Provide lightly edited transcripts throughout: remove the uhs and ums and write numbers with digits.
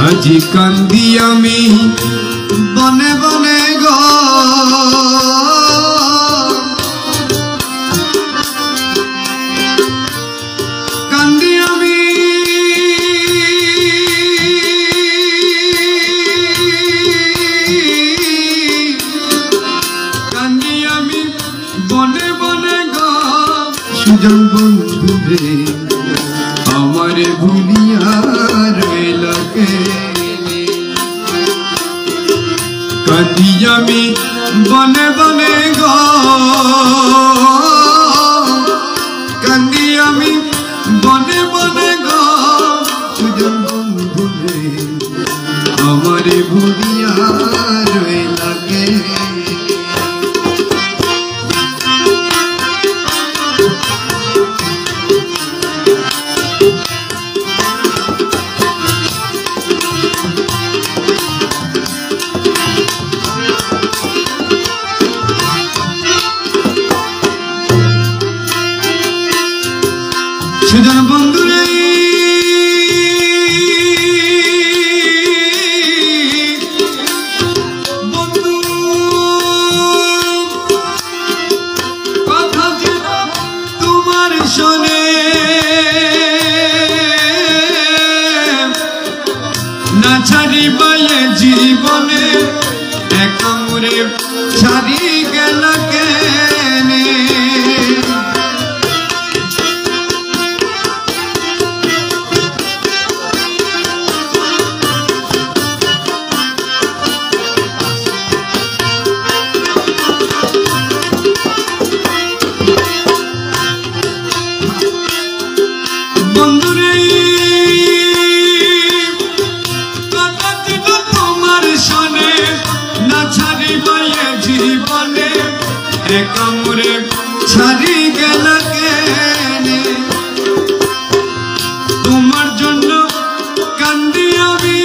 আজি কান্দি আমি বনে বনে গো কান্দি আমি বনে বনে গো সুজন বন্ধু রে আমারে ভুলিয়া রইলা কেনে কান্দি আমি বনে বনে গো কান্দি আমি বনে বনে গো সুজন বন্ধু রে আমারে ভুলিয়া রইলা কেনে সুজন বন্ধু রে বন্ধু কথা ছিল তোমার শোনে না ছাড়িবায়ে জীবনে একা মোরে ছাড়ি গেল কেনে বন্ধুরে কথা ছিল তোমার শোনে না ছাড়িবায়ে জীবনে একা মোরে ছাড়ি গেল কেনে তোমার জন্য কান্দি আমি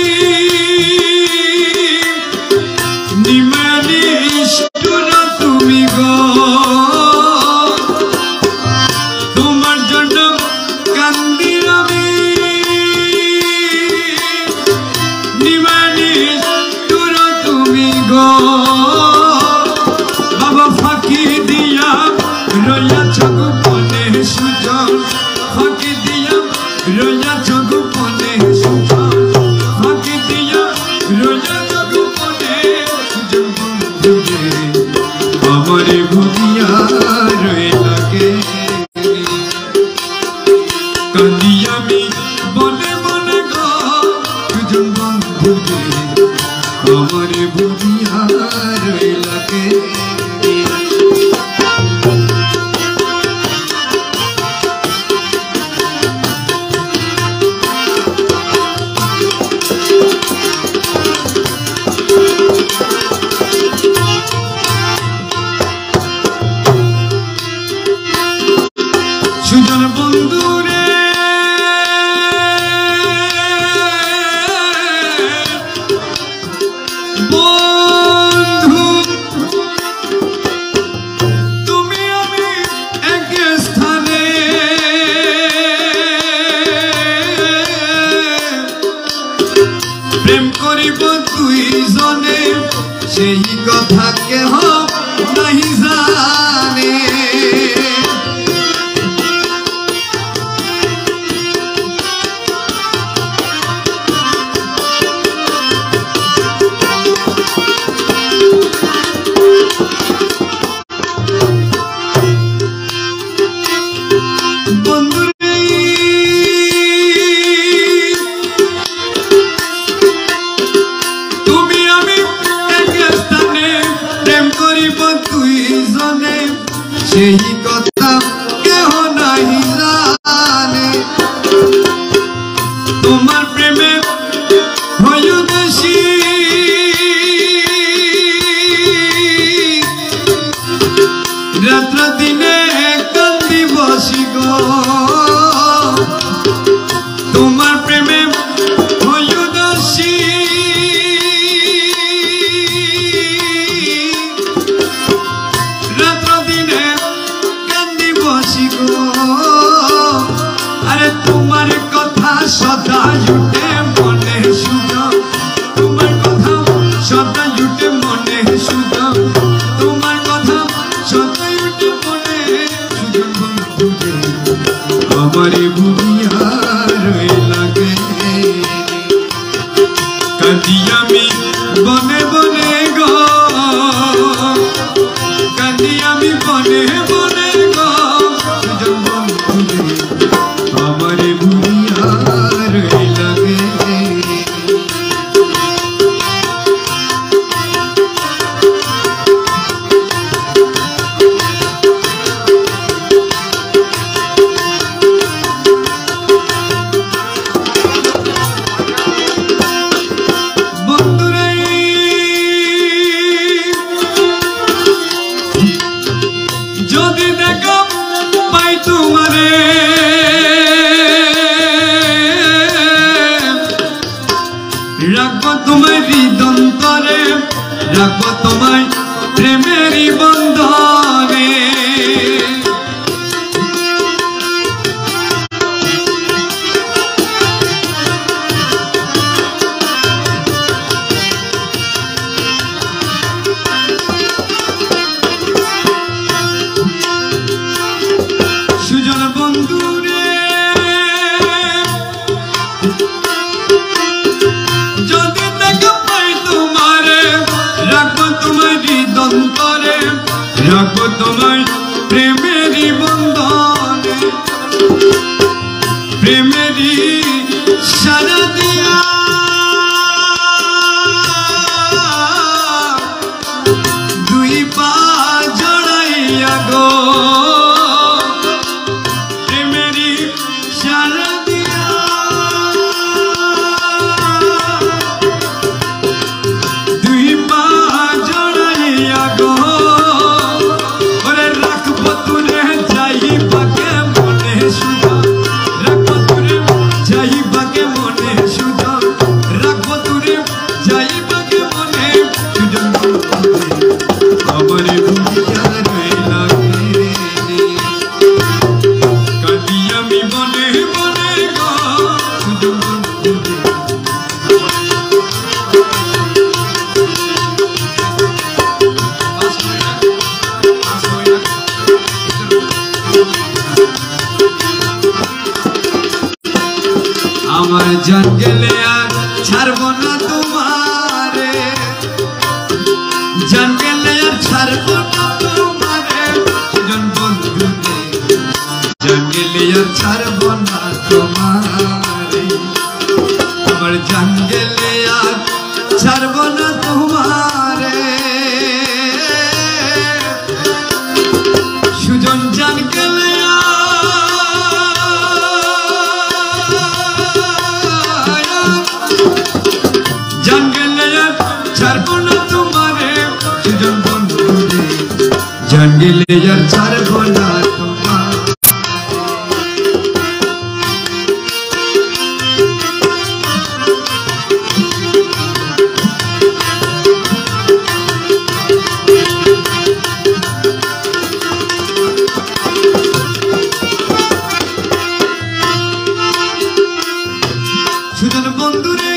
নিমানিষ্ঠুর তুমি গো তোমার জন্য কান্দি আমি নিমানিষ্ঠুর তুমি গো বাবা ফাঁকি দিয়া রইয়াছ গোপনে সুজন ফাঁকি দিয়া রইয়াছ গোপনে সুজন ফাঁকি দিয়া রইয়াছ গোপনে সুজন বন্ধু রে আমারে ভুলিয়া রইলা কেনে কান্দি আমি বনে বনে গো সুজন বন্ধু রে আমারে ভুলিয়া রইলা কেনে সুজন বন্ধু রে বন্ধু তুমি আমি এক স্থানে প্রেম করিব দুইজনে সেই কথা কেহ নাহি জানে তুমি আমি এক স্থানে প্রেম করিব দুইজনে সেই কথা কেহ নাহি জানে তোমার প্রেমে হয় উদাসী রাত্র দিনে কান্দি বসি গো তোমার প্রেমে হয় উদাসী রাত্র দিনে কান্দি বসি গো আরে তোমার কথা সদা উঠে মনে সুজন কাঁদি আমি বনে বনে গো কাঁদি আমি বনে বনে গো সুজন বন্ধু আমারে ভুলিয়া রইলা গে যদি দেখা পাই তোমারে রাখবো তোমায় হৃদন্তরে রাখবো তোমায় প্রেমেরই বন্ধনে সুজন বন্ধু রে যদি দেখা পাই তোমারে রাখবো তোমার হৃদন্তরে রাখবো তোমার প্রেমেরই বন্ধনে প্রেমেরই সারা দিয়া দুই পা জড়াইয়া গো আমার জান গেলে আর ছাড়বো না তোমারে জান গেলে আর ছাড়বো না তোমারে সুজন বন্ধু রে জান গেলে আর ছাড়বো না তোমারে আমার জান গেলে আর ছাড়বো না তোমারে সুজন জান গেলে জান গেলে আর ছাড়বো না তোমার সুজন বন্ধু রে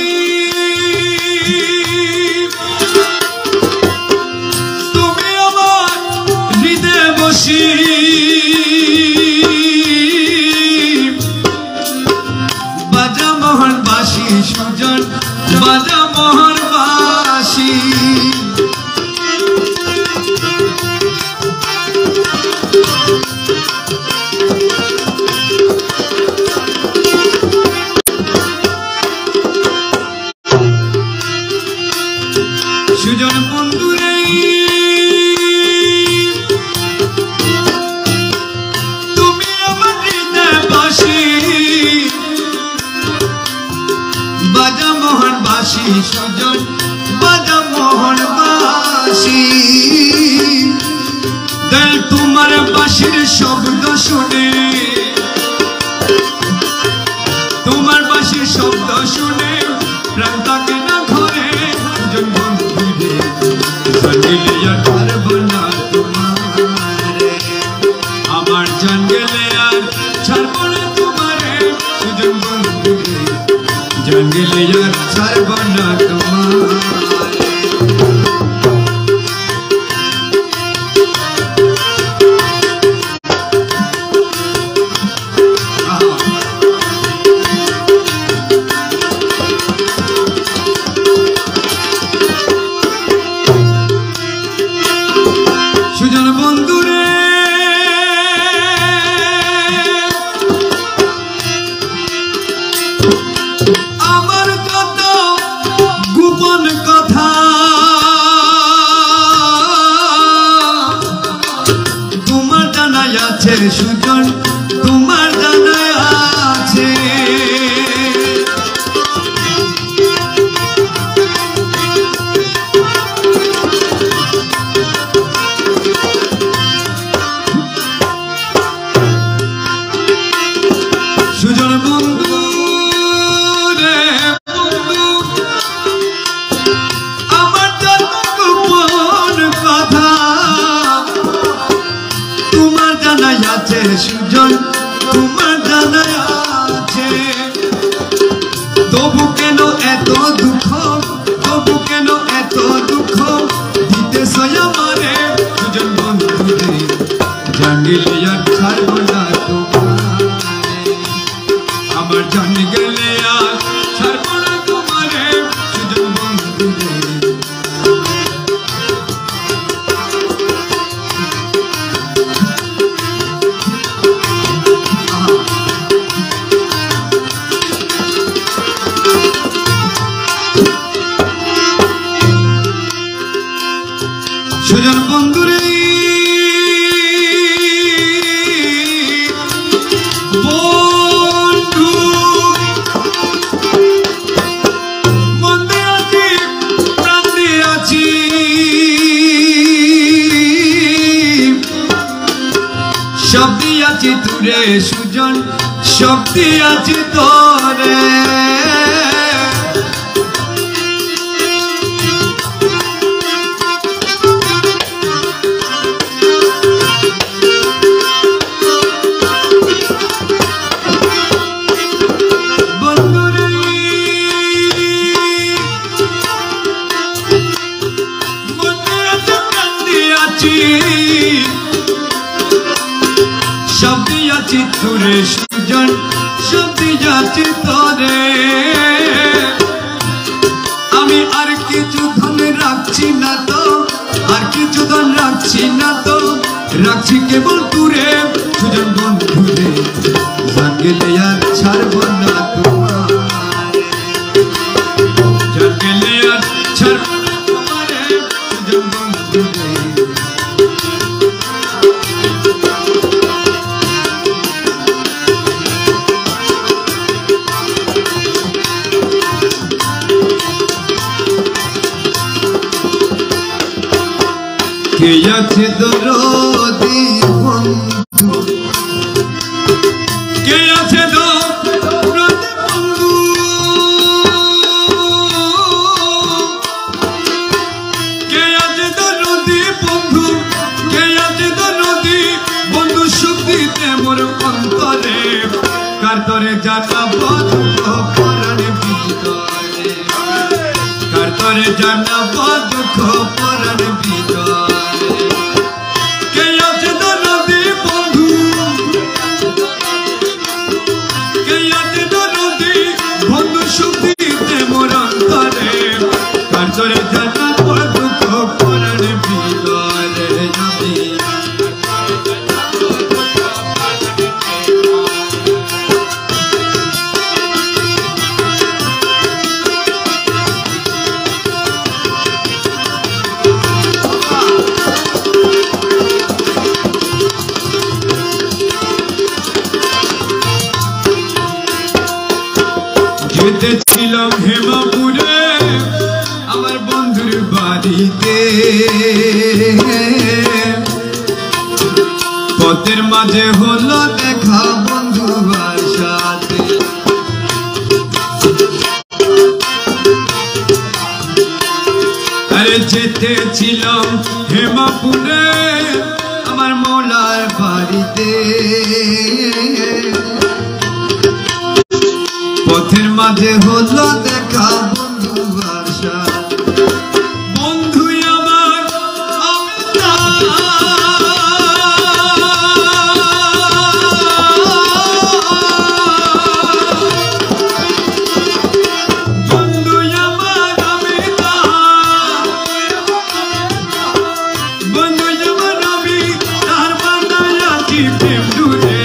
বাজা মোহন বাসি সুজন বাজা মোহন বাসি সুজন বন্ধু রে বাজা মোহন বাসি সুজন বাজা মোহন বাসি দিল তোমার বাসির শব্দ শুনে তোমার বাসির শব্দ শুনে প্রাণ থাকে না ঘরে সুজন বন্ধু রে জানিলে আর পারবো না তোমারে আমার জান গেলে আর ছাড়বো না তোমারে সুজন বন্ধু রে জান গেলে আর ছাড়বো না তোমারে কথা তোমার জানাই আছে সুজন, তোমার জানাই আছে। সুজন বন্ধু রে বন্ধু, আমার জন্য গোপন কথা তোমার জানাই আছে সুজন, তোমার জানাই আছে। তবু কেন এত দুঃখ, তবু কেন এত দুঃখ দিতেছ আমারে সুজন বন্ধু রে, জানিলে আর ছাড়ব না তোমারে, আমার জান গেলে আর ছাড়ব না তোমারে সুজন বন্ধু রে। সুজন বন্ধু রে বন্ধু, মন দিয়ে আছি প্রাণ দিয়ে আছি, সব দিয়ে আছি তোরে সুজন, সব দিয়ে আছি তোরে। সব দিয়াছি তোরে সুজন, সব দিয়াছি তোরে। আমি আর কিছু ধন রাখছি না তো, আর কিছু ধন রাখছি না তো, রাখছি কেবল তোরে সুজন বন্ধু রে, জাগলে আর ছাড়ব না তোমারে, জাগলে আর ছাড়ব না তোমারে সুজন বন্ধু রে। কে আছে দরদি বন্ধু, কে আছে দরদি বন্ধু, কে আছে দরদি বন্ধু, কে আছে দরদি বন্ধু, সুখ দিতে মোর অন্তরে, কার তরে জানাব দুঃখ পরাণ ভিতরে, কার তরে জানাব দুঃখ পরাণ ভিতরে। যেতেছিলাম হেমাপুরে আমার বন্ধুর বাড়িতে, পথের মাঝে হলো দেখা বন্ধুর সাথে, আরে যেতেছিলাম হেমাপুরে আমার মোলার বাড়িতে, পথের মাঝে হলো দেখা বন্ধুর সাথে, বন্ধু আমার বন্ধু আমার আমি বন্ধু আমার আমি তার বানায় আছি প্রেম ডুরে,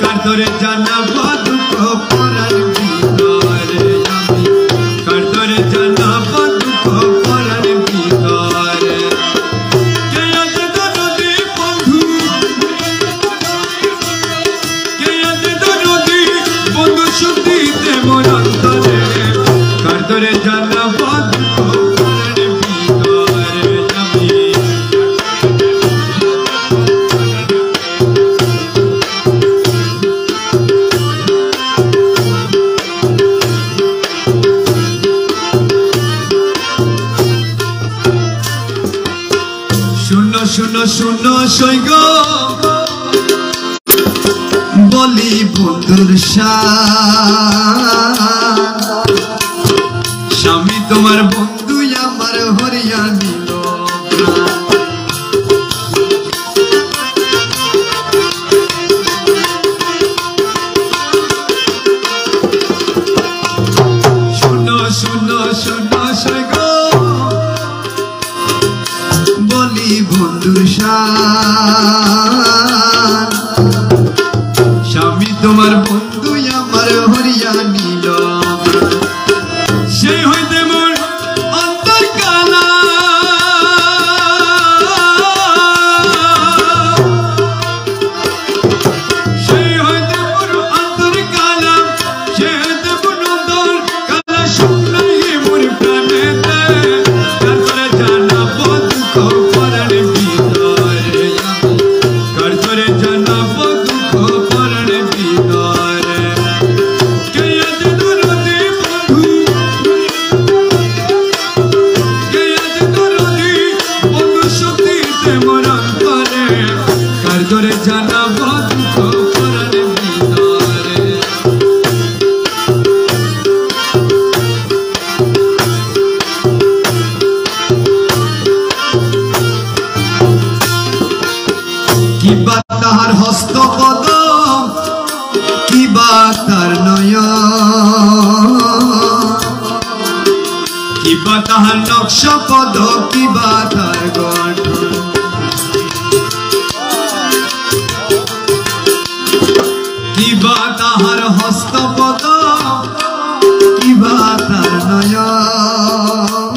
কার ধরে জানাবো দুঃখ পরাণ ভিতরে, আমি কার ধরে জানাবো জানাব দুঃখ পরাণের ভিতরে আমি শুনো শুনো শুনো সৈগ বলি বন্ধুর স্বামী তোমার বন্ধু আমার হরিয়া নিল শুনো শুনো শুনো সৈগ বলি বন্ধুর স্বামী তোমার বন্ধু আমার হরিয়া নিল সেই হইতে মোর অন্তর কালা সেই হইতে মোর অন্তর কালা সেই হইতে মোর অন্তর কালা শুনলাই মোর প্রাণেতে তারপরে জানাব দুঃখ পরাণের ভিতরে তারপরে জানাব দুঃখ পরাণের ভিতরে কে আজ দরদি বন্ধু কে আজ দরদি বন্ধু শক্তিতে মোর অন্তরে তারপরে জানাব দুঃখ পরাণের ভিতরে কিবা তাহার হস্তপদ কিবা তার নয়ন কিবা তাহার নকশপদ কিবা তার গঠন কিবা তাহার হস্তপদ কিবা তার নয়ন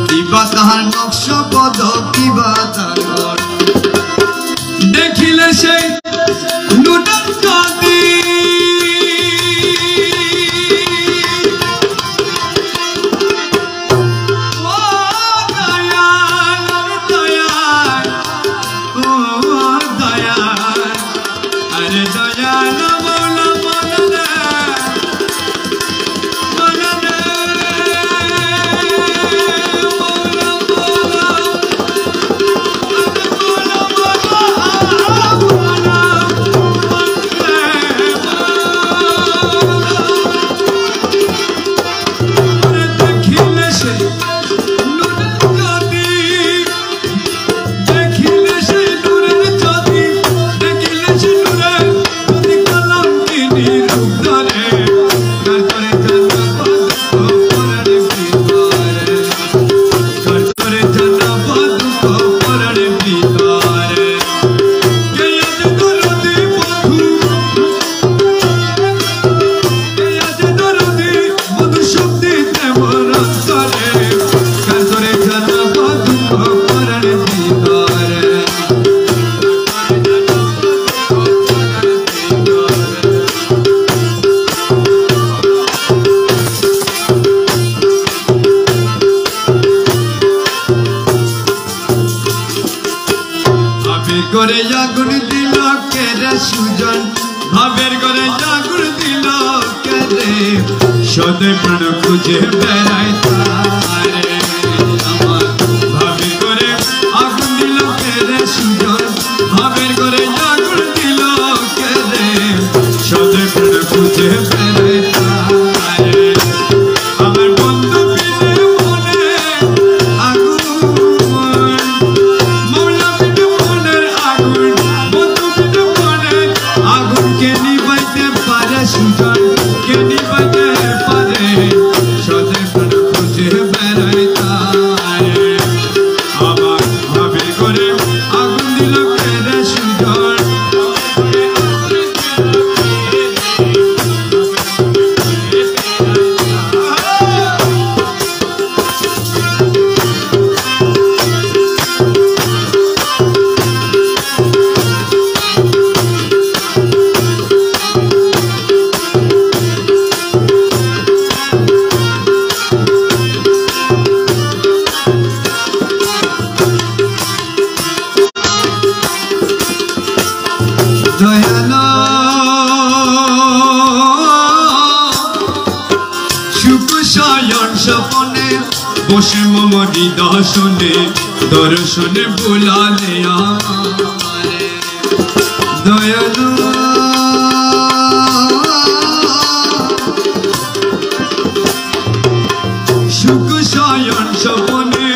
কিবা তাহার নকশপদ কিবা তার গঠন দেখিলে সেই নুটন কাঁদি ও দয়াল দয়াল ও দয়াল আরে দয়াল মৌলা মৌলা করে আগুন দিল কেরে সুজন ভাবের করে আগুন দিল কেরে সদে প্রাণ খুঁজে বেড়ায় তারে আমার ভাবের করে আগুন দিল কেরে সুজন ভাবের করে আগুন দিল কেরে সদে প্রাণ খুঁজে বেড়ায় তারে আমার বন্ধু পিলে মনে আগুন সুজন কে নিবাইতে পারে সদে প্রাণ খুঁজে বেড়ায় তারে আমার ভাবে করে আগুন দিল কেরে সুজন স্বপনে বসে মম হৃদয়ে দর্শনে বুলালে আমারে দয়ালু সুখ শয়ন স্বপনে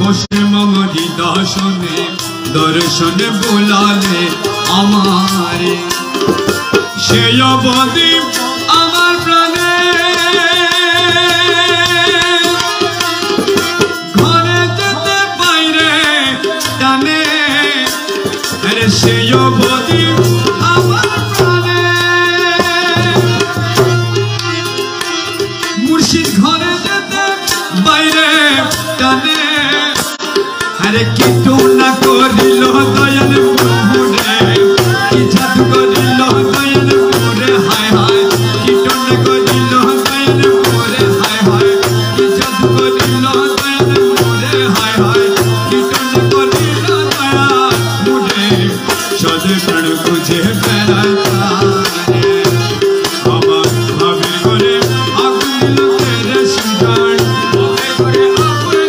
বসে মম হৃদয়ে দর্শনে বুলালে আমারে সেই অবধি আমার প্রাণে ঘরে যেতে বাইরে টানে আরে সেই অবধি আমার প্রাণে মুর্শিদ ঘরে যেতে বাইরে টানে আরে কি তো না করিল দয়াল মুরে কি জাদু করিল দয়াল মুরে হায় হায় কি তো না করিল দয়াল মুরে হায় হায় কি জাদু করিল দয়াল মুরে হায় হায় কি তো না করিল দয়াল মুরে সদে প্রাণ বুঝে বেড়ায় তারে আমার ভাবে করে আগুন দিল তেরে সুজান ভাবে করে আগুন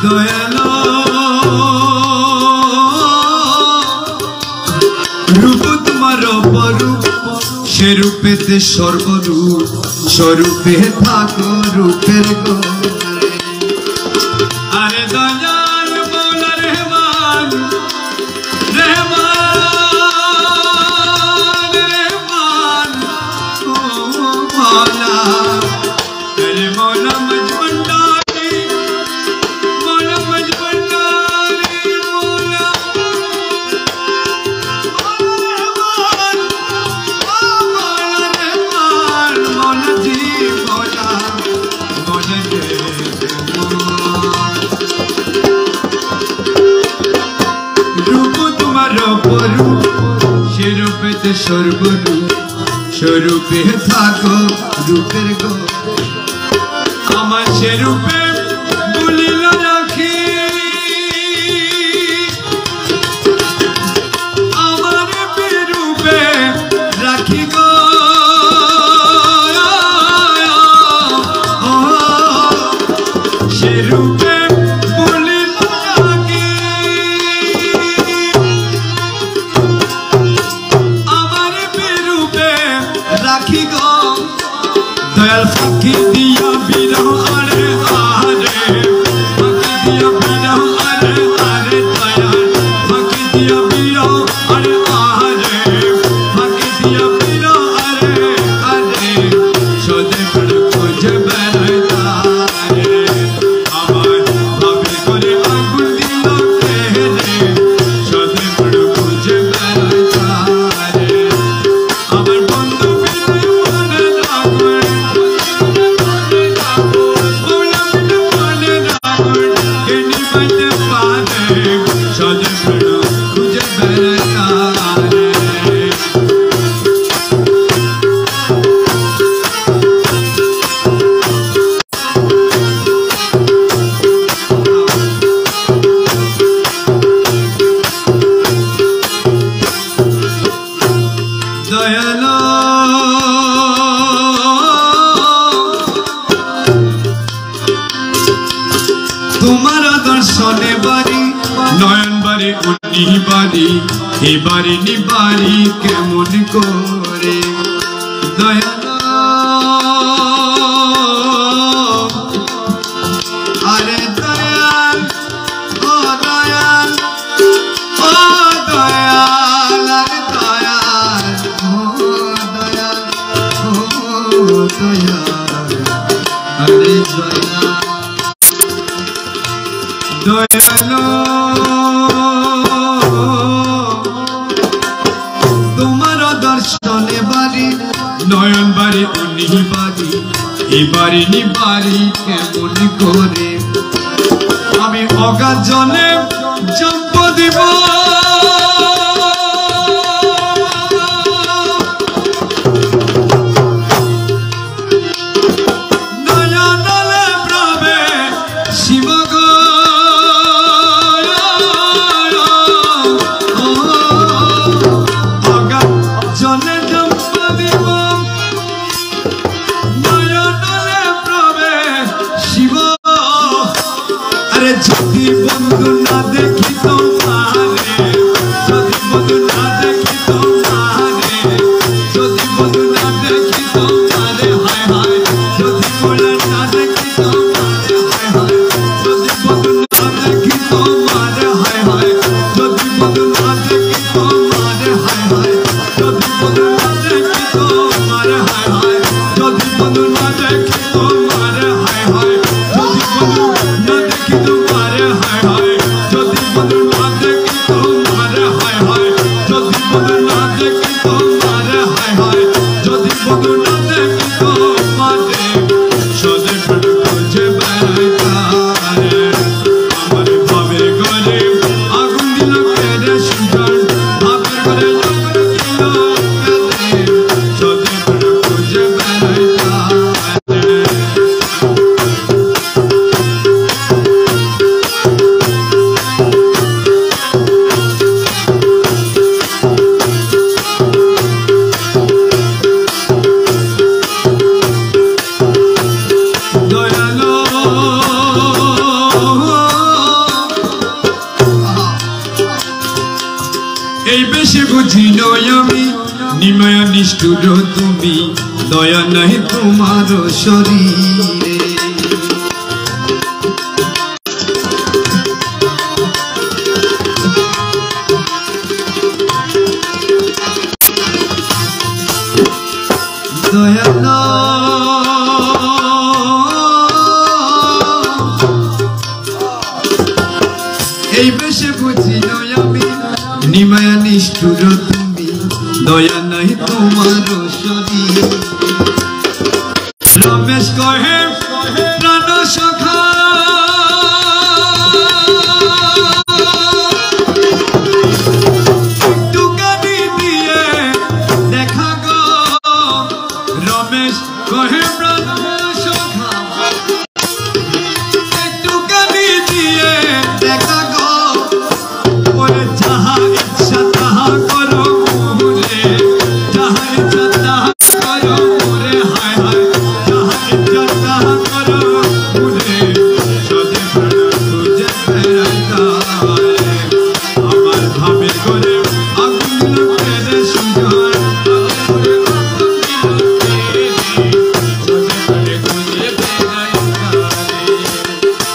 দয়ালো রূপ তোমার অপরূপ সে রূপেতে সর্বরূপ স্বরূপে থাকো রূপের গোরে আরে দয়াল মৌলা রহমান রহমান রহমান ও মৌলা আরে মৌলা মজবন্ডারি মৌলা মজবন্ডারি মৌলা রহমান ও মৌলা রহমান মৌলা জি মৌলা মৌলা জি রূপ তোমার অপরূপ সে রূপেতে সর্বরূপ স্বরূপে থাকো রূপের গো আমার সে রূপে বলিল রাখি আমার রূপে রাখি গো সে রূপে বলিল রাখি আমার রূপে রাখি গো দয়াল ফাঁকি দিয়া বিরহ আরে আরে ফাঁকি দিয়া বিরহ আরে আরে দয়াল ফাঁকি দিয়া বিরহ আরে আরে ফাঁকি দিয়া বিরহ আরে আরে সদে প্রাণ খুঁজে বেড়ায় তারে আমার ভাবে করে আগুন দিল তেরে সদে প্রাণ খুঁজে বেড়ায় তারে আমার বন্ধু বিনে মনে রাখবে দয়ালো তোমার দর্শনে বাড়ি নয়ন বাড়ি উনি বাড়ি এ বাড়ি নি বাড়ি কেমন করে দয়ালো আরে দয়াল ও দয়াল ও দয়াল আরে দয়াল ও দয়াল ও দয়াল আরে দয়াল দয়ালো তোমার দর্শনে বাড়ি নয়ন বাড়ি উনি বাড়ি এ বাড়ি নি বাড়ি কেমন করে আমি অগাধ জলে জন্ম দিব বেশে বুঝি নয় আমি নিমায়া নিষ্ঠুর তুমি দয়া নাই তোমার শরীরে দয়া এই বেশে বুঝি নয় আমি নিমায়া নিষ্ঠুর তুমি দয়া নাই তোমার শরীর রমেশ কহে প্রাণ সখা টুকানি দিয়ে দেখা গো রমেশ কহে প্রাণ সখা টুকানি দিয়ে দেখা গো ওরে যাহা ইচ্ছা তাহা করো মোরে যাহা ইচ্ছা তাহা করো মোরে হায় হায় যাহা ইচ্ছা তাহা করো মোরে সদে প্রাণ খুঁজে বেড়াইতারে আমার ভাবে করে আগুন কেড়ে সুজন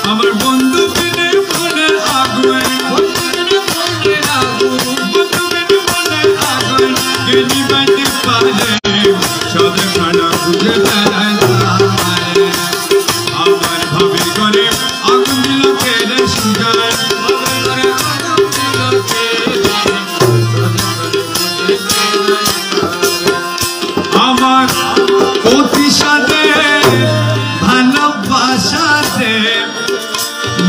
আমার বন্ধু বিনে মনের আগুন নিবাইতে পারে সদে প্রাণ খুঁজে বেড়ায় আমার ভাবে করে আগুন দিল কেড়ে সুজায় আমার অতি সাথে ভালোবাসাতে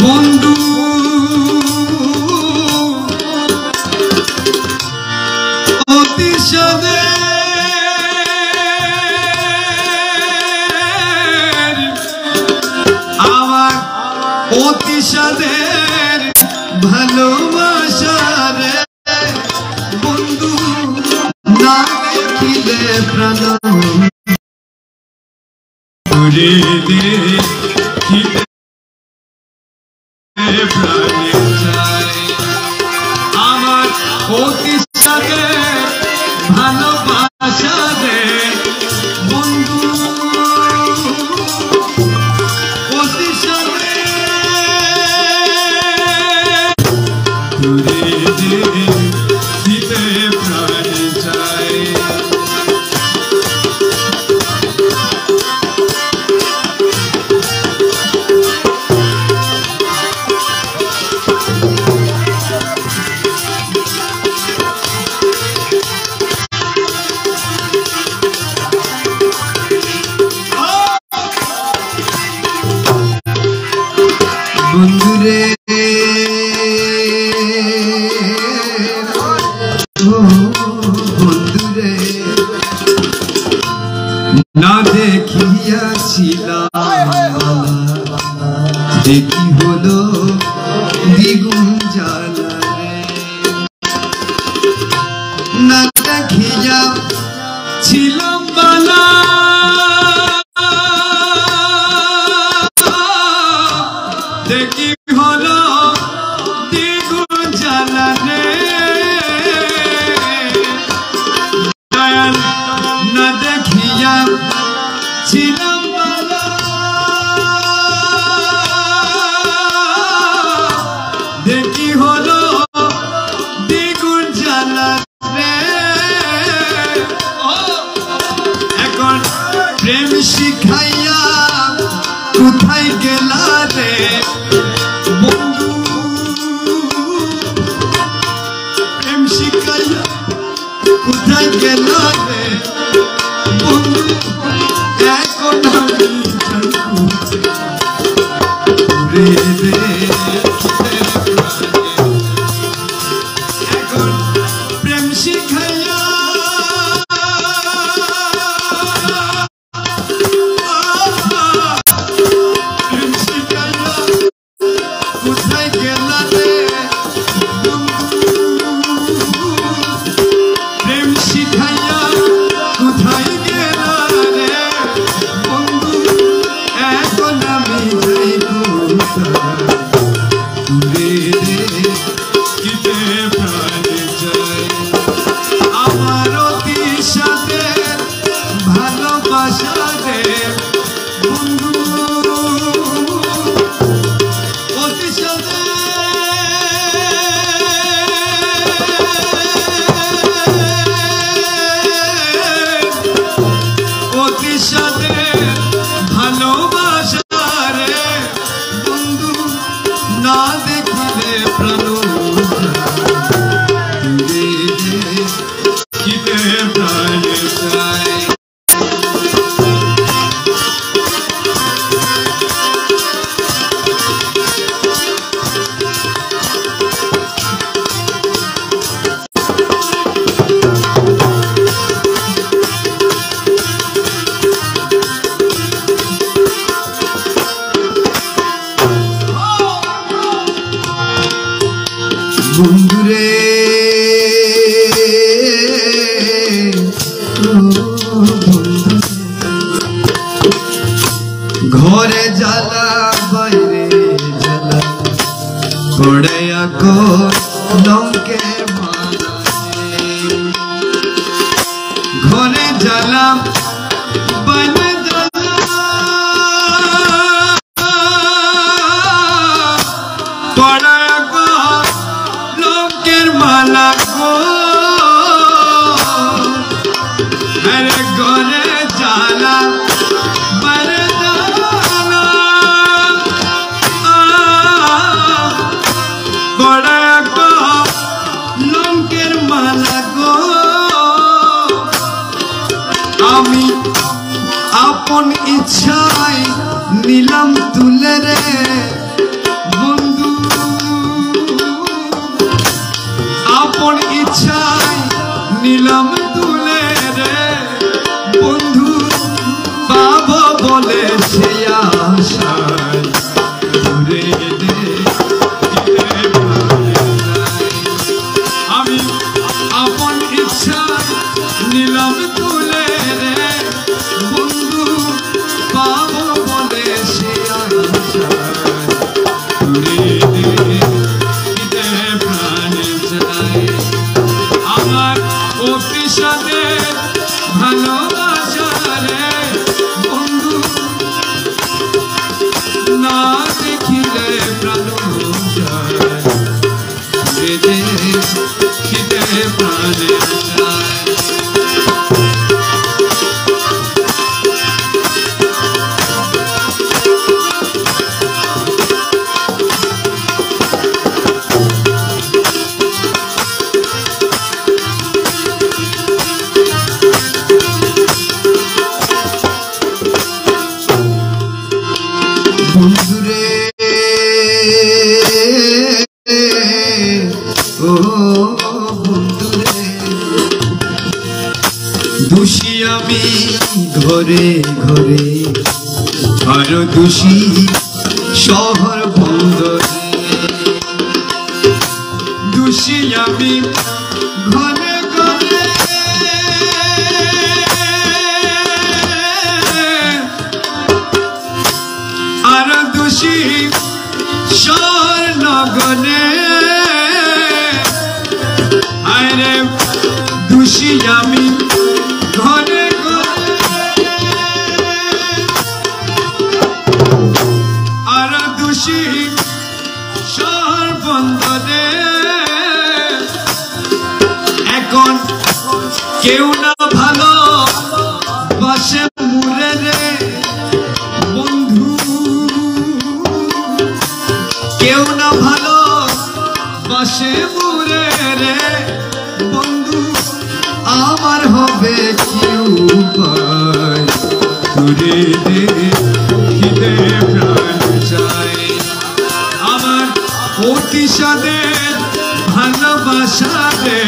বন্ধু অতি সাথে আমার অতি সাথে ভালোবাসারে বন্ধু না দেখিলে প্রাণ ঘুরে দেখিলে প্রাণে যায় আমার অতি সাথে ভালোবাসা দে বন্ধু অতি সাথে ঘুরে দেখিলে প্রাণে যায় বন্ধুরে বন্ধুরে না দেখিয়াছিলাম দেখি হলো দ্বিগুণ জ্বালা রে না দেখিয়া ছিলাম বালা দেখি হলো দ্বিগুণ জ্বালা রে দয়াল না দেখিয়া ছিলাম বালা দেখি হলো দ্বিগুণ জ্বালা রে এখন প্রেম শিখাইয়া কোথায় গেলা রে বন্ধু প্রেম শিখাইয়া কোথায় গেলা রে বন্ধু এখন আমি এখন প্রেম শিখাইয়া কোথায় গেলা রে প্রেম শিখাইয়া কোথায় গেলা রে জ্বালা বাইরে জ্বালা পড়ায়া কো লঙ্কে মালা ঘরে জ্বালা বাইরে জ্বালা পড়ায়া কো লঙ্কের মালা গো আরে ঘরে জ্বালা বাইরে জ্বালা পড়ায়া কো লঙ্কের মালা গো আমি আপন ইচ্ছায় নিলাম তুলে রে বন্ধু আপন ইচ্ছায় নিলাম তুলে রে বন্ধু পাবো বলে সে আশায় ঘুরে আমি আপন ইচ্ছায় নিলাম তুলে রে বন্ধু পাবো বলে সে আশায় ঘুরে প্রাণে যায় আমার অফিসাদের ভালোবাসা রে বন্ধু না দেখিলে প্রাণ যায় খিদে প্রাণে যায় বন্ধুরে ও বন্ধুরে দোষী আমি ঘরে ঘরে আরো দোষী শহর বন্দরে দোষী আমি ঘরে ঘরে আরো দোষী শহর নগরে আরে দোষী আমি ঘরে ঘরে আরো দোষী শহর বন্দরে এখন কেউ না ভালো বাসে মুরে রে বন্ধু কেউ না ভালো বাসে মুরে রে বন্ধু আমার হবে কেউ পায় তুরে দে খিদে প্রাণ যায় আমার অতিশাদের ভালোবাসা রে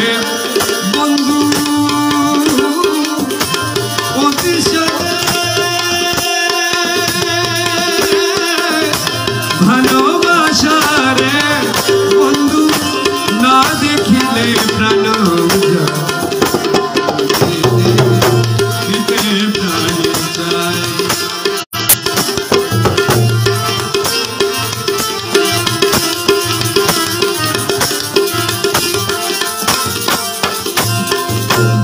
বন্ধু ভালোবাসা রে বন্ধু না দেখিলে প্রাণ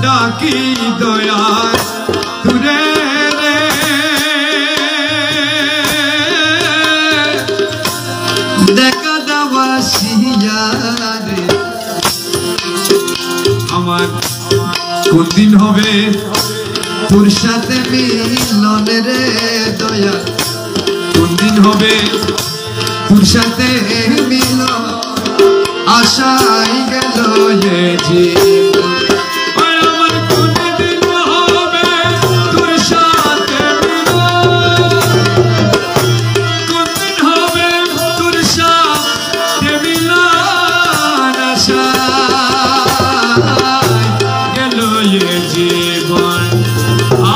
ডাকি দয়ার তুরে রে দেখা দাবাসিয়া রে আমার কোন দিন হবে তোর সাথে মিলন রে দয়া কোন দিন হবে তোর সাথে মিলন আশাই গেল এ জীবন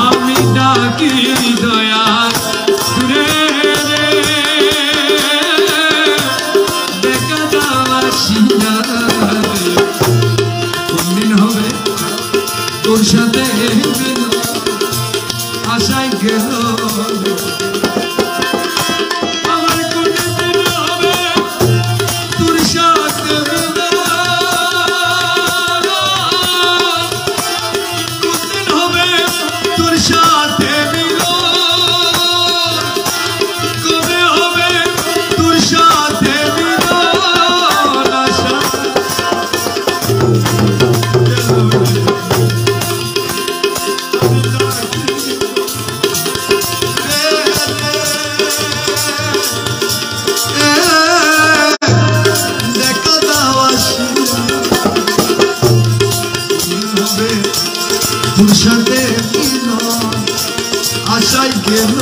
আমি ডাকি দয়া রে দেখা দাবাসিয়া কোন দিন হবে তোর সাথে আশায় গেল হবে তোর সাথে মিলন আশায় গেল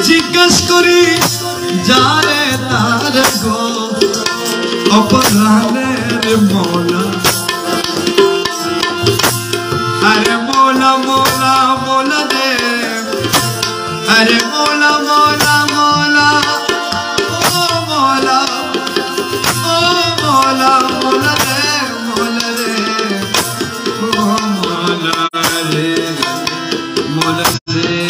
জিজ্ঞাস করি যারে তার গো অপরাধের মৌলা আরে মৌলা মৌলা মৌলা রে আরে মৌলা মৌলা মৌলা ও মৌলা ও মৌলা মৌলা রে মৌলা রে ও মৌলা রে মৌলা রে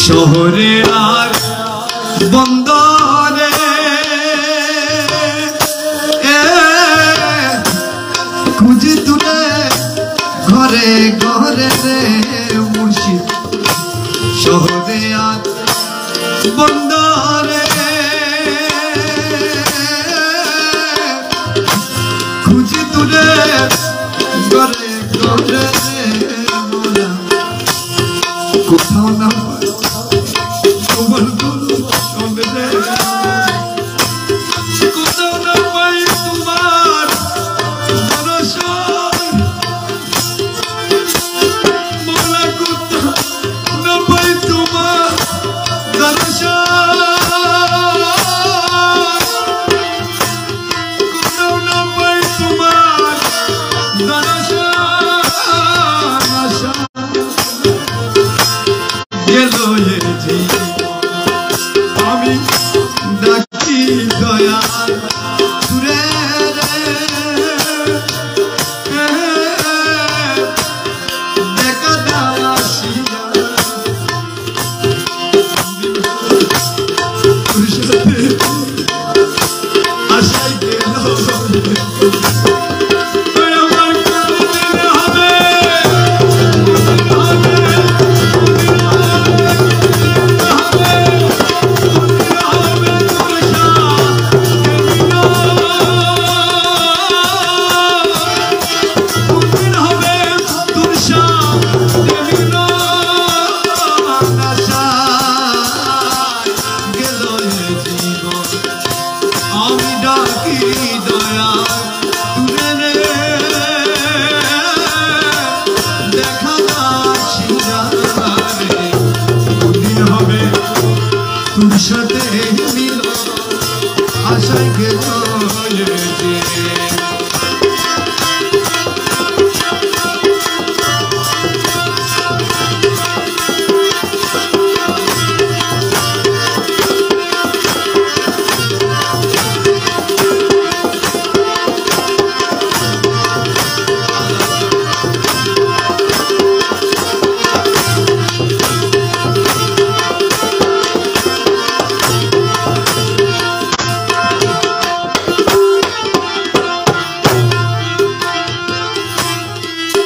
শহরে আর বন্দরে খুঁজি তুলে ঘরে ঘরে রে মুর্শিদ শহরে আর বন্দরে খুঁজি তুলে ঘরে ঘরে রে মোলা কোথাও না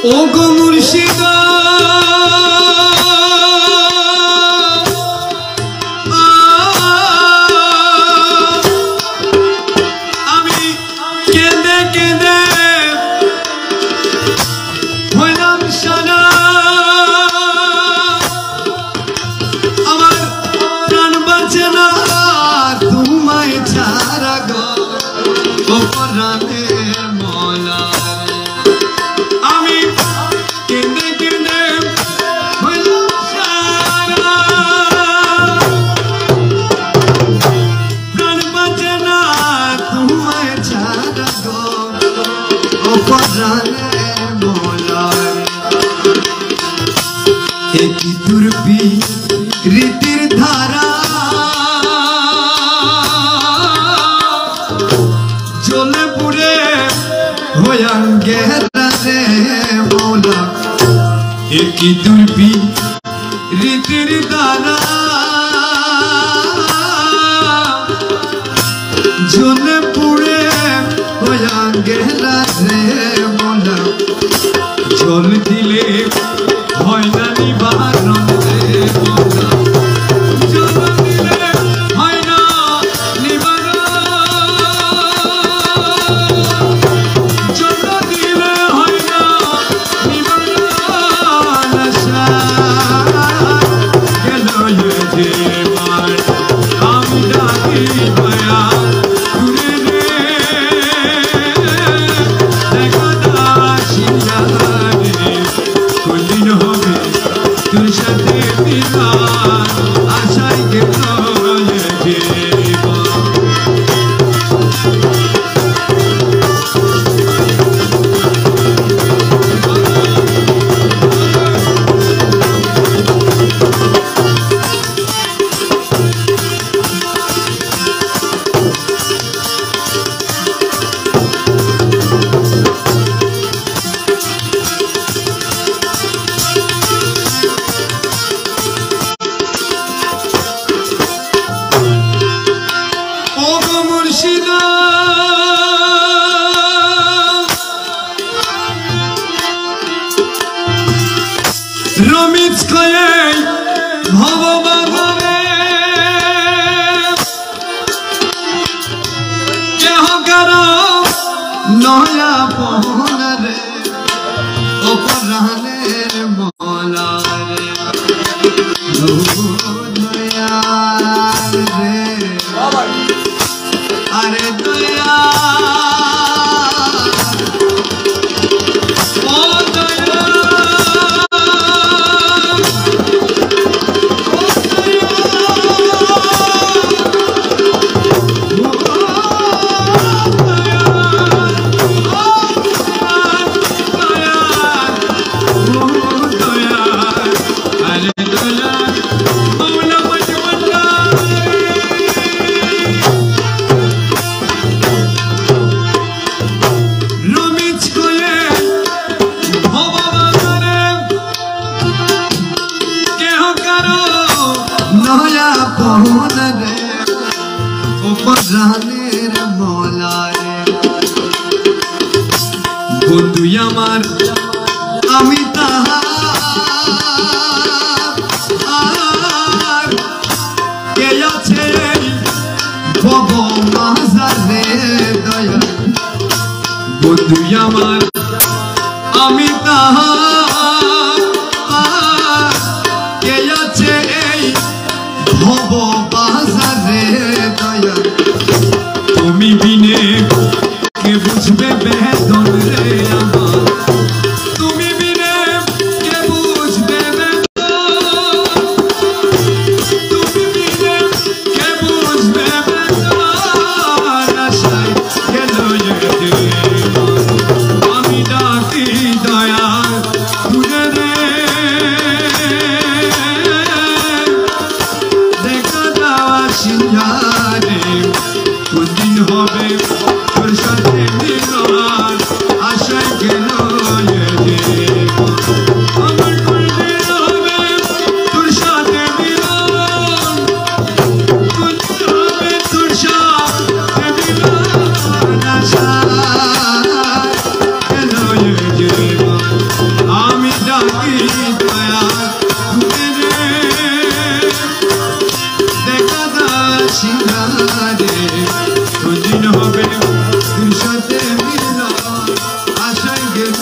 ও গো মুর্শিদ আমি কেঁদে কেঁদে হইলাম সারা আমার প্রাণ বাঁচে না তোমায় ছাড়া অপরাধের মলা আমি কেঁদে কেঁদে হইলাম সারা প্রাণ বাঁচে না তোমায় ছাড়া গো অপরাধের মলা একই দুর্বি রীতির ধারা চলে পুরে হয়াঙ্গেরা রে মৌলা একই দুর্বি রীতির ধারা চলে পুরে হয়াঙ্গেরা রে মৌলা জল দিলে হয় না নিবারণ রে মৌলা জল দিলে হয় না নিবারণ জল দিলে হয় না নিবারণ গেল যে মার আমি ডাকি মায়া ঘুরে রে দেখা দাসিয়া রে কোনদিন হবে তোর সাথে মিলন আশায় গেল যে রমিজ কয়ে ভববাগরে কেহ কারো নয়া পহনারে অপরাধের মলারে রে আরে দয়া অপরাধের মলারে বন্ধু আমার আমি তাহার কে আছে ভব মাঝারে দয়া বন্ধু আমার আমি তাহার কে আছে ভব বাজারে দয়া তুমি বিনে কে বুঝবে বেদন রে আমার তুমি বিনে কে বুঝবে বেদন তুমি বিনে কে বুঝবে বেদন আশায় গেল আমি ডাকি দয়া ঘুরে রে কোনদিন হবে তোর সাথে মিলন আশায় গেল আমার কোনদিন হবে তোর সাথে মিলন কোনদিন হবে তোর সাথে মিলন আশায় গেল আমি ডাকি দয়া ঘুরে রে দেখা দাসিয়া রে কোনদিন হবে তোর সাথে মিলন আশায় গেল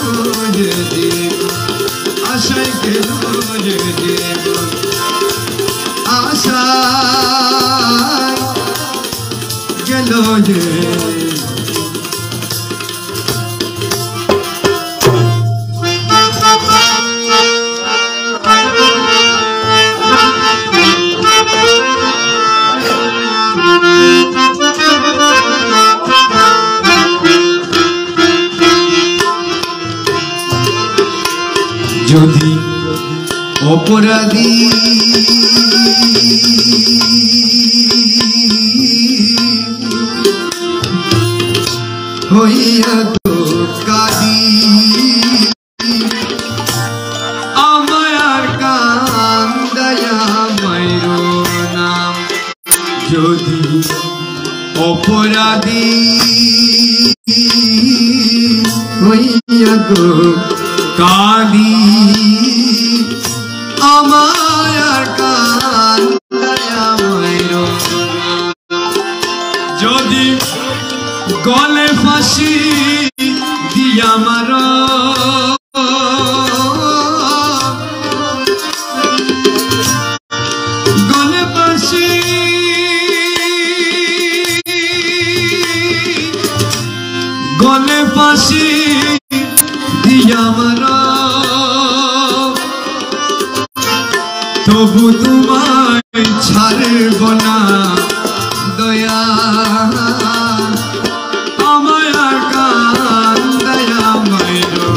আশায় গেল আশায় গেল যদি অপরাধী হইয়া তো কাঁদি আমায় আর কান্দায়া মাইরো নাম যদি অপরাধী হইয়া তো কাঁদি আমায় আর কান্দায়া মাইরো যদি গলে ফাঁসি দিয়া মারো গলে ফাঁসি গলে ফাঁসি দিয়া মারো তবু তোমায় ছাড়ব না দয়া আমায় আর কান্দায়া মাইরো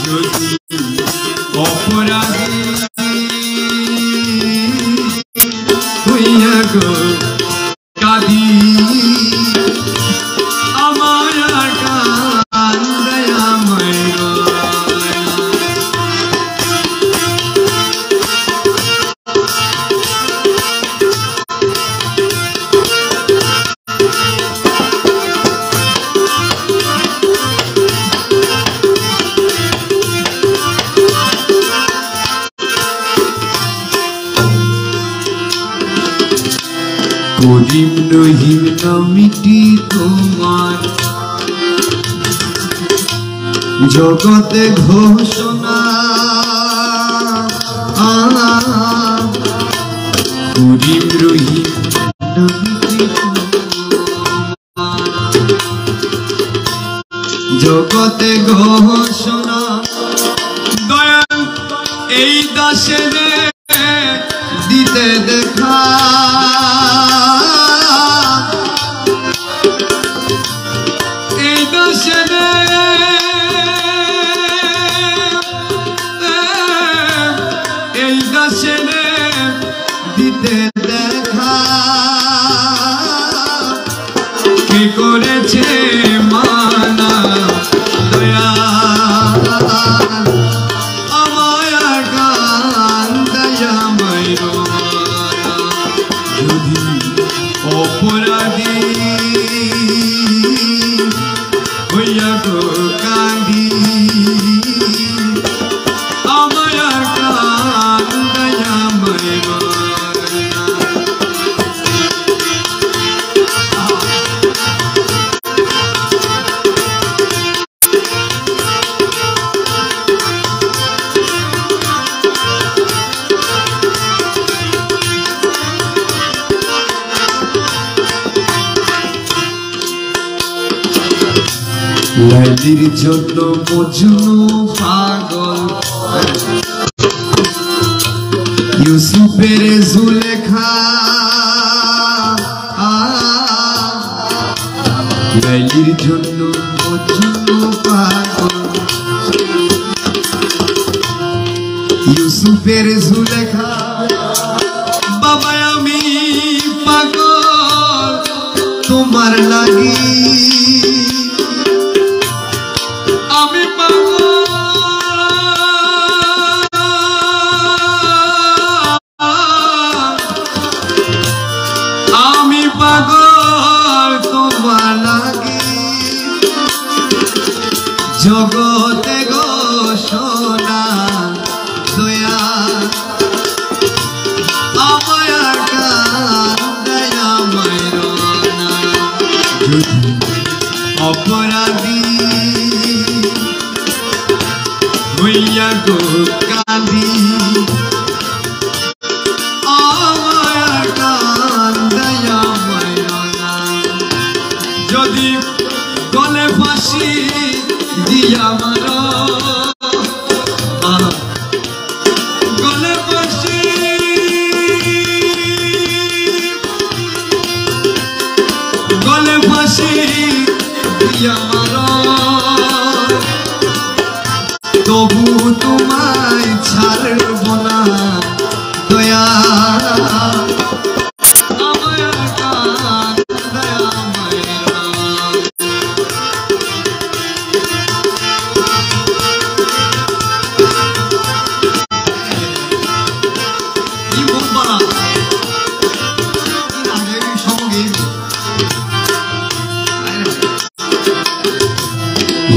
যদি অপরাধী হইয়া গো কাঁদি আমায় আর কান্দায়া মাইরো করিম রহিম নামটি তোমার জগতে ঘোষণা করিম রহিম নামটি জগতে ঘোষণা দয়াল এই দাসে দিতে দেখা এই দাসে দিতে দেখা কি করেছে মানা দয়া আমায় আর কান্দায়া মাইরো যদি অপরাধী হইয়া গো কাঁদি আমায় আর কান্দায়া মাইরো লাইলির জন্য মজনু পাগল ইউসুফের জুলেখা লাইলির জন্য মজনু পাগল ইউসুফের জুলেখা বাবা আমি পাগল তোমার লাগি আমি পাগল তোমার লাগি জগতে গো সোনা দয়া আমায় আর কান্দায়া মাইরো না যদি অপরাধী হইয়া গো কাঁদি আমায় আর কান্দায়া মাইরো না যদি গলে ফাঁসি দিয়া মারো গলে ফাঁসি দিয়া মারো তবু তোমায় ছাড়ব না দয়া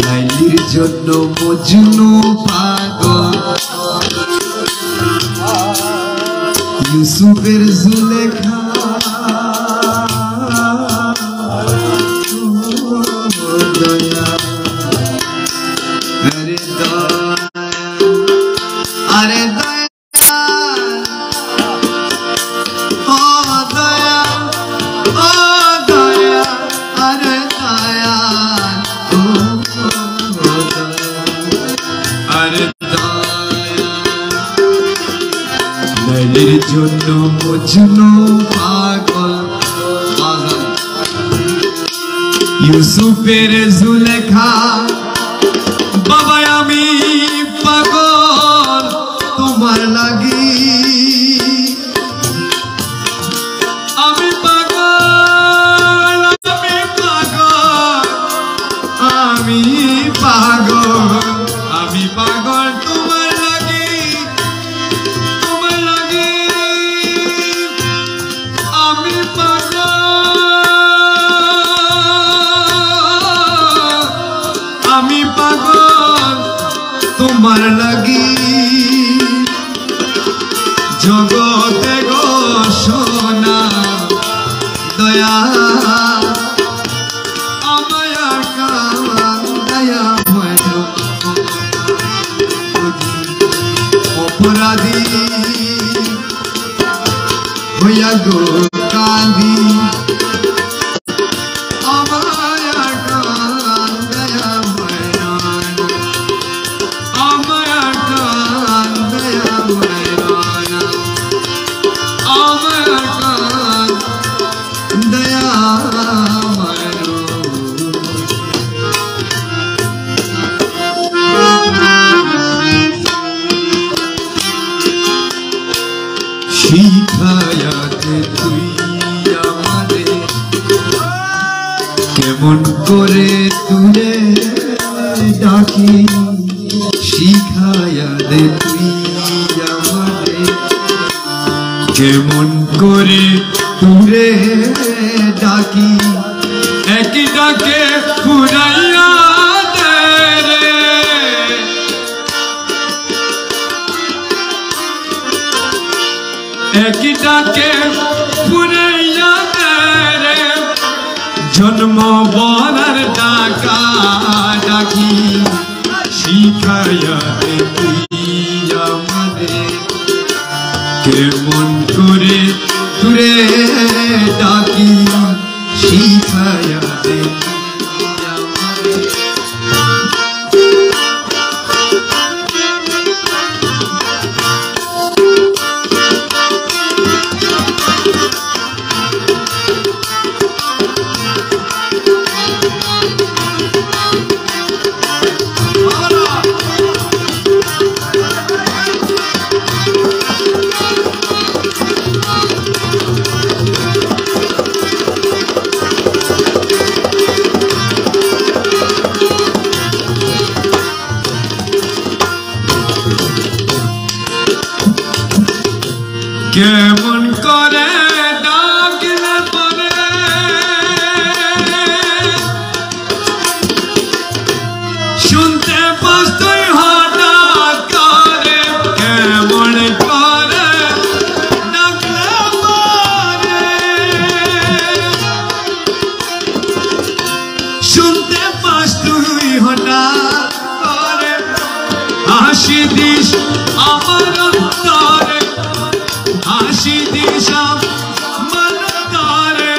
লাইলির জন্য মজনু পাগল ইউসুফের জুলেখা দয়া আরে দয়া আরে দয়া ও দয়া ও দয়া আরে দয়া আরে দয়া লাইলির জন্য মজনু পাগল ইউসুফের জুলেখা বাবা আমি পাগল তোমার লাগি আমি পাগল আমি পাগল আমি পাগল আমি পাগল তোমার লাগি আমি পাগল আমি পাগল তোমার লাগি জগতে গো সোনা দয়া অপরাধী হইয়া গো কাঁদি আমায় দয়া আমায় দয়া আমায় দয়া শিখায়াতে তুই আমাদের কেমন করে তুলে ডাকি শিখায়াতে তুই আমাদের কেমন করে তুলে ডাকি একই ডাকে ফুরাইয়া একই ডাকে ফুরাইয়া রে জন্ম বলার ডাকা ডাকি শিখাইয়া তুই আমাদের কেমন করে তুরে ডাকি শিখাইয়া কেমন করে ডাকলে পরে শুনতে পাস তুই হঠাৎ করে কেমন করে ডাকলে পরে শুনতে পাস তুই হঠাৎ করে হাসি দিস আমার অন্তরে হাসি দিশা মনতারে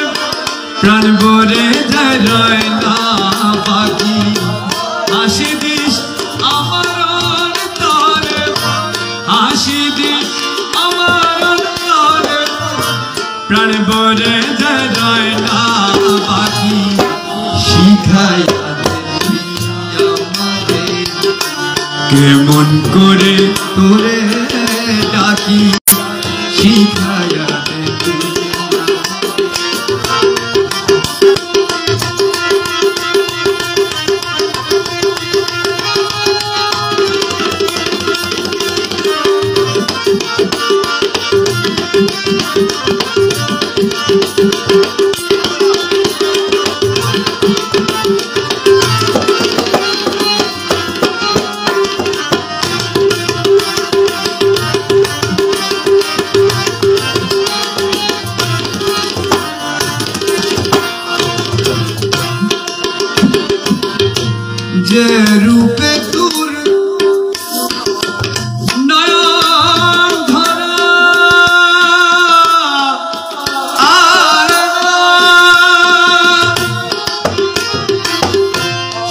প্রাণ ভরে যায় না বাকি হাসি দিস আমার অন্তরে, হাসি দিস আমার অন্তরে, প্রাণ ভরে যায় না বাকি। শিখাইয়া দে আমাদের কেমন করে তোরে ডাকি, শিখাইয়া দে যে রূপে তোর নয়ন ধরা আর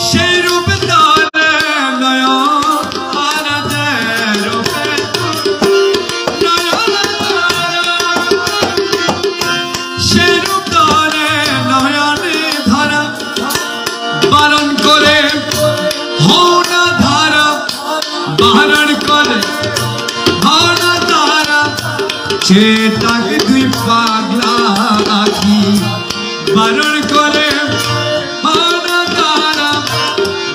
সেই রূপে তোর নয়ন আর যে রূপে নয়ন ধরা সেই রূপ তোর নয়নে ধরা পালন করে হওনা ধারা, বারণ করে হওনা ধারা, চেতাকে তুই পাগলা আখি, বারণ করে হওনা ধারা,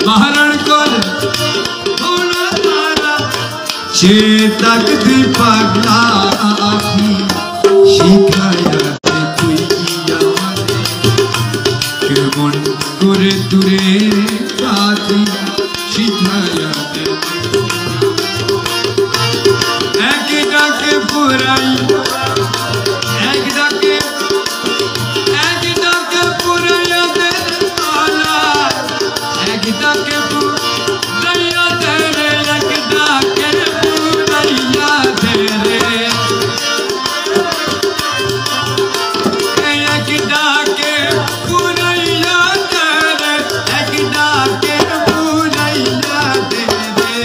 বারণ করে হওনা ধারা, চেতাকে তুই পাগলা আখি। শিখাইয়া দে তুই আমাদের কেমন করে দূরে রাখি, শিখাইয়া দে এক ডাকে পুরাই, এক ডাকে পুরাইয়া দে মালা, এক ডাকে পুরাইয়া দে রে, এক ডাকে পুরাইয়া দে রে, এক ডাকে পুরাইয়া দে রে, এক ডাকে পুরাইয়া দে রে,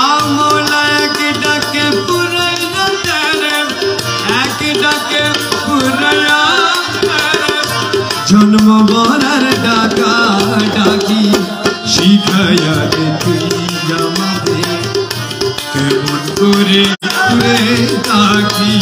আমলা এক ডাকে পুরাইয়া দে রে, এক ডাকে পুরাইয়া দে রে, জন্ম মরার ডাকা ডাকি, শিখাইয়া দে তুই আমাদের কেমন করে তুই ডাকি।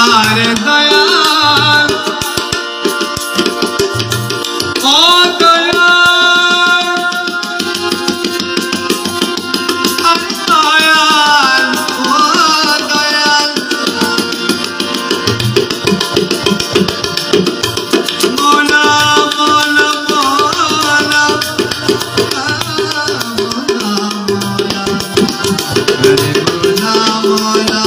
আরে দয়াল ও দয়াল, দয়াল ও দয়াল, মোলা মোলা মোলা মোলা, আরে মোলা মোলা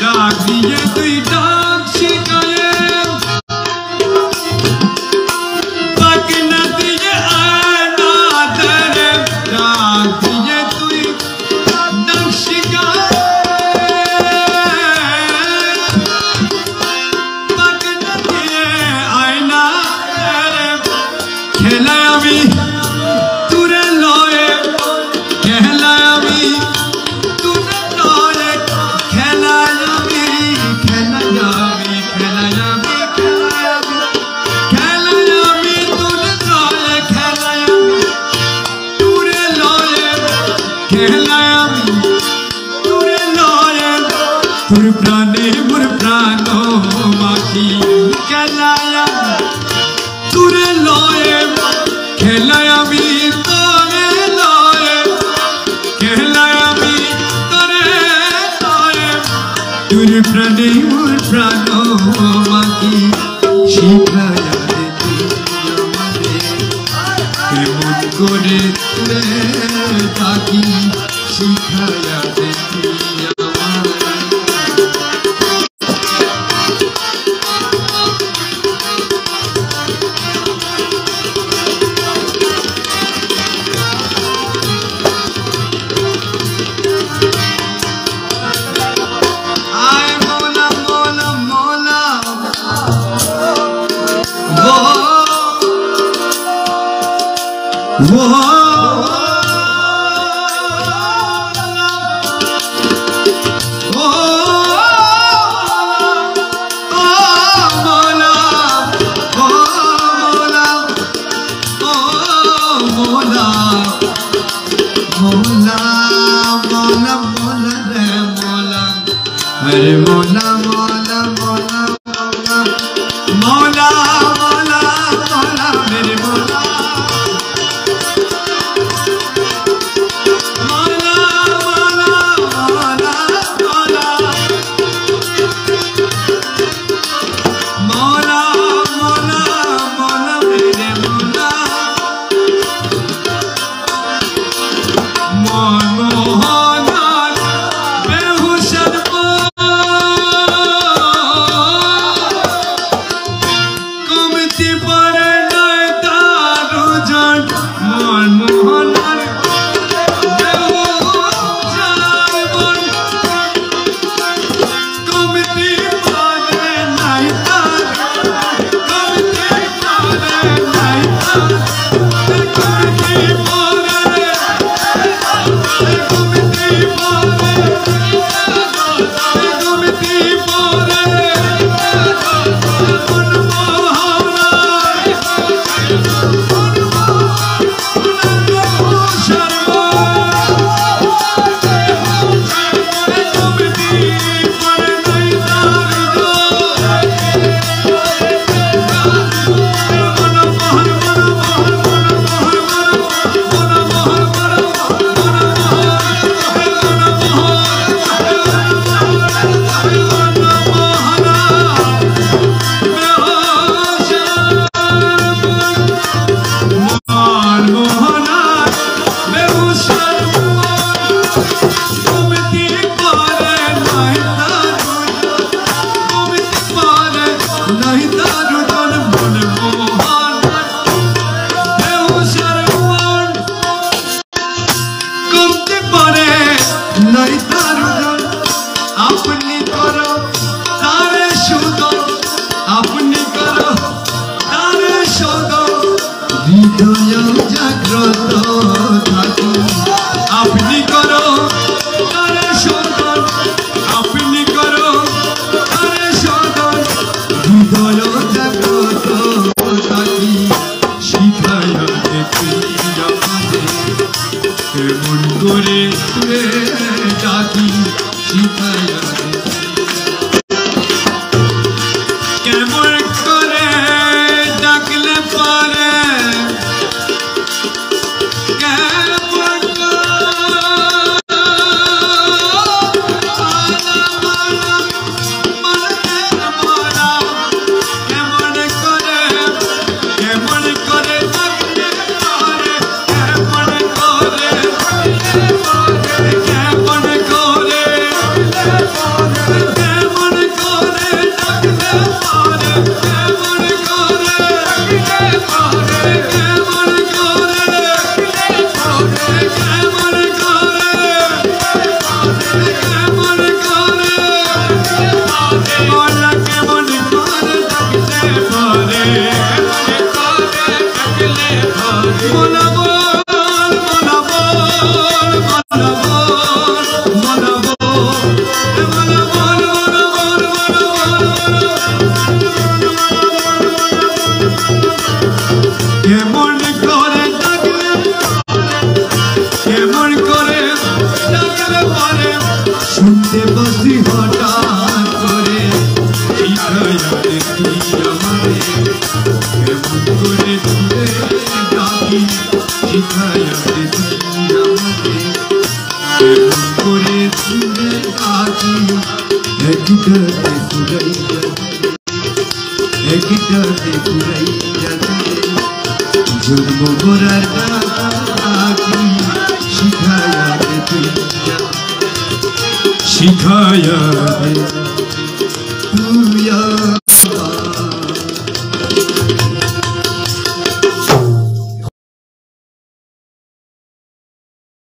ডাক দিয়ে তুই ডাক শিখায়ে, ডাক না দিয়ে আনা ধরে, ডাক দিয়ে তুই ডাক শিখায়ে, ডাক না দিয়ে আয়না ধরে, খেলায় আমি তুরে লয়ে, খেলায় আমি তুরে লয়ে, খেলায় আমি, খেলায় আমি, খেলায় আমি, খেলায় আমি তুরে লয়ে, খেলায় আমি তুরে লয়ে, খেলায় আমি তুরে লয়ে, তোর প্রাণে মোর প্রাণ মাখি, খেলায় আমি তুরে লয়ে, খেলায় আমি তোরে লয়ে, খেলায় আমি তোরে লয়ে, তোর প্রাণে মোর প্রাণ মাখি, শিখাইয়া দে তুই আমাদের কেমন করে अरे मौला मौला मौला मौला मौला मौला मेरे मौला मौला मौला मौला मौला मौला मौला मौला मेरे मौला मनमोहन बेहुशर कमती पड़े नय तारो जन मनमोहन कमती पड़े नय अपनी करो तारे शुदो अपनी करो तारे शुदो हृदय जाग्रत थाको अपनी करो तारे शुदो अपनी करो तारे शुदो हृदय जाग्रत थाकी शिखाया देखी जाते केमन करे तुरे डाकी शिखाया केमन करे डाकले पारे सुनते बसी हठात करे शिखाया देखी हमारे केमन करे तुरे डाकी शिखाया देखी हमारे केमन करे तुरे डाकी एक डरते सुरई जाते जन्म गोरार डाकी शिखाया देखी शिखाया